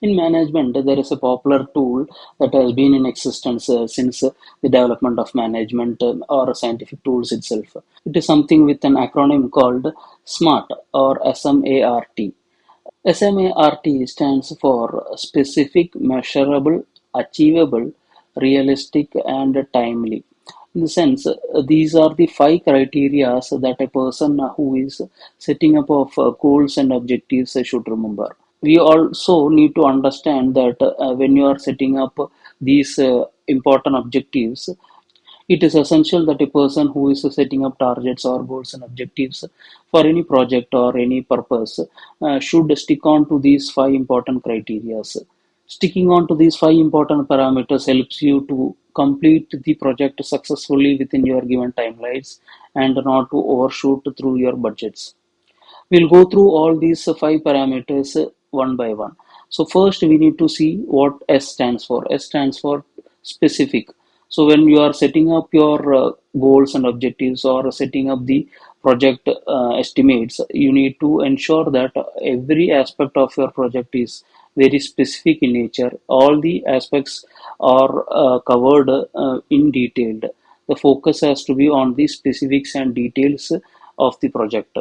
In management, there is a popular tool that has been in existence since the development of management or scientific tools itself. It is something with an acronym called SMART or S.M.A.R.T. S.M.A.R.T stands for specific, measurable, achievable, realistic, and timely. In the sense, these are the five criteria that a person who is setting up of goals and objectives should remember. We also need to understand that when you are setting up these important objectives, it is essential that a person who is setting up targets or goals and objectives for any project or any purpose should stick on to these five important criteria. Sticking on to these five important parameters helps you to complete the project successfully within your given timelines and not to overshoot through your budgets. We'll go through all these five parameters one by one. So first we need to see what S stands for. S stands for specific. So when you are setting up your goals and objectives or setting up the project estimates, you need to ensure that every aspect of your project is very specific in nature. All the aspects are covered in detail. The focus has to be on the specifics and details of the project.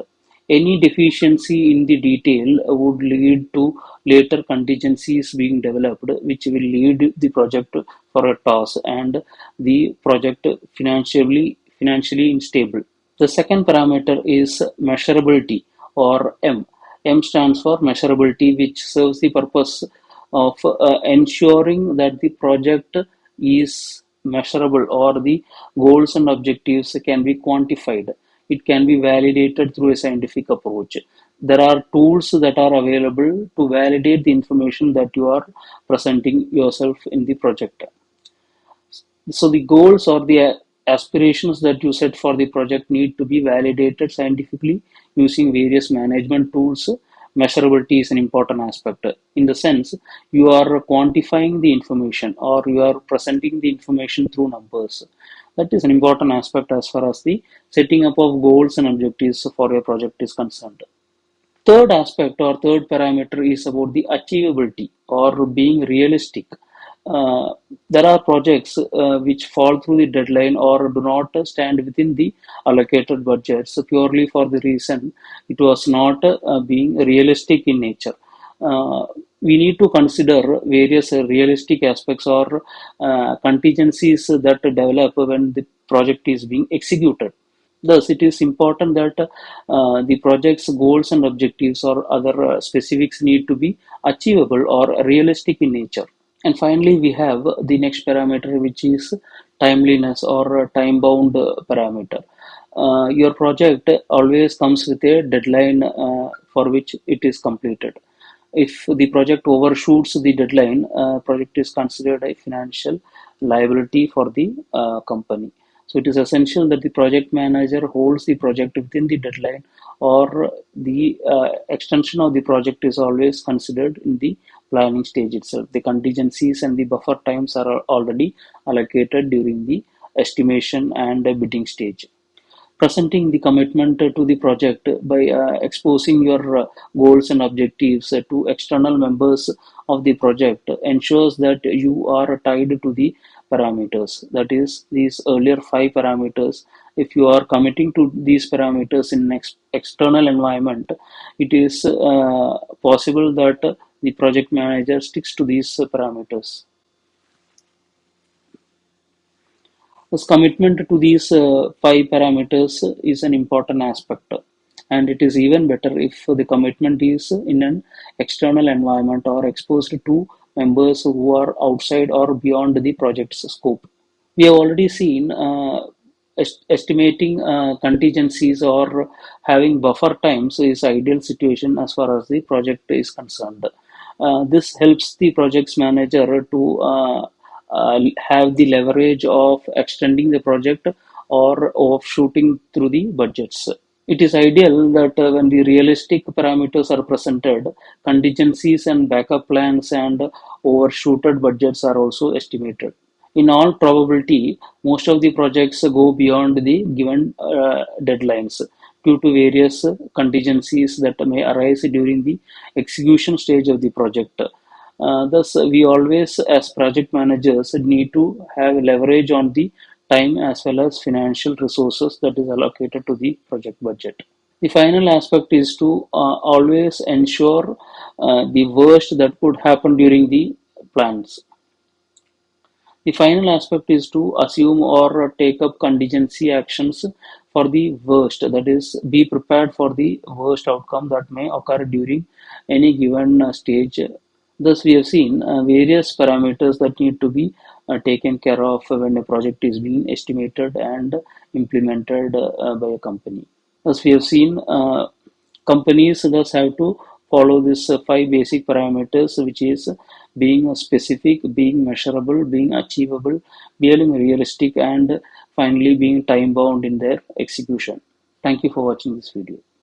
Any deficiency in the detail would lead to later contingencies being developed, which will lead the project for a toss and the project financially unstable. The second parameter is measurability or M. M stands for measurability, which serves the purpose of ensuring that the project is measurable or the goals and objectives can be quantified. It can be validated through a scientific approach. There are tools that are available to validate the information that you are presenting yourself in the project. So the goals or the aspirations that you set for the project need to be validated scientifically using various management tools. Measurability is an important aspect in the sense you are quantifying the information or you are presenting the information through numbers. That is an important aspect as far as the setting up of goals and objectives for your project is concerned. Third aspect or third parameter is about the achievability or being realistic. There are projects which fall through the deadline or do not stand within the allocated budgets purely for the reason it was not being realistic in nature. Uh, we need to consider various realistic aspects or contingencies that develop when the project is being executed. Thus, it is important that the project's goals and objectives or other specifics need to be achievable or realistic in nature. And finally, we have the next parameter, which is timeliness or time-bound parameter. Your project always comes with a deadline for which it is completed. If the project overshoots the deadline, project is considered a financial liability for the company. So it is essential that the project manager holds the project within the deadline, or the extension of the project is always considered in the planning stage itself. The contingencies and the buffer times are already allocated during the estimation and bidding stage. Presenting the commitment to the project by exposing your goals and objectives to external members of the project ensures that you are tied to the parameters. That is, these earlier five parameters. If you are committing to these parameters in external environment, it is possible that the project manager sticks to these parameters. Thus, commitment to these five parameters is an important aspect, and it is even better if the commitment is in an external environment or exposed to members who are outside or beyond the project's scope. We have already seen estimating contingencies or having buffer times is ideal situation as far as the project is concerned. This helps the project's manager to have the leverage of extending the project or of shooting through the budgets. It is ideal that when the realistic parameters are presented, contingencies and backup plans and overshooted budgets are also estimated. In all probability, most of the projects go beyond the given deadlines due to various contingencies that may arise during the execution stage of the project. Thus, we always, as project managers, need to have leverage on the time as well as financial resources that is allocated to the project budget. The final aspect is to always ensure the worst that could happen during the plans. The final aspect is to assume or take up contingency actions for the worst, that is, be prepared for the worst outcome that may occur during any given stage. Thus, we have seen various parameters that need to be taken care of when a project is being estimated and implemented by a company. As we have seen, companies thus have to follow these five basic parameters, which is being specific, being measurable, being achievable, being realistic, and finally being time bound in their execution. Thank you for watching this video.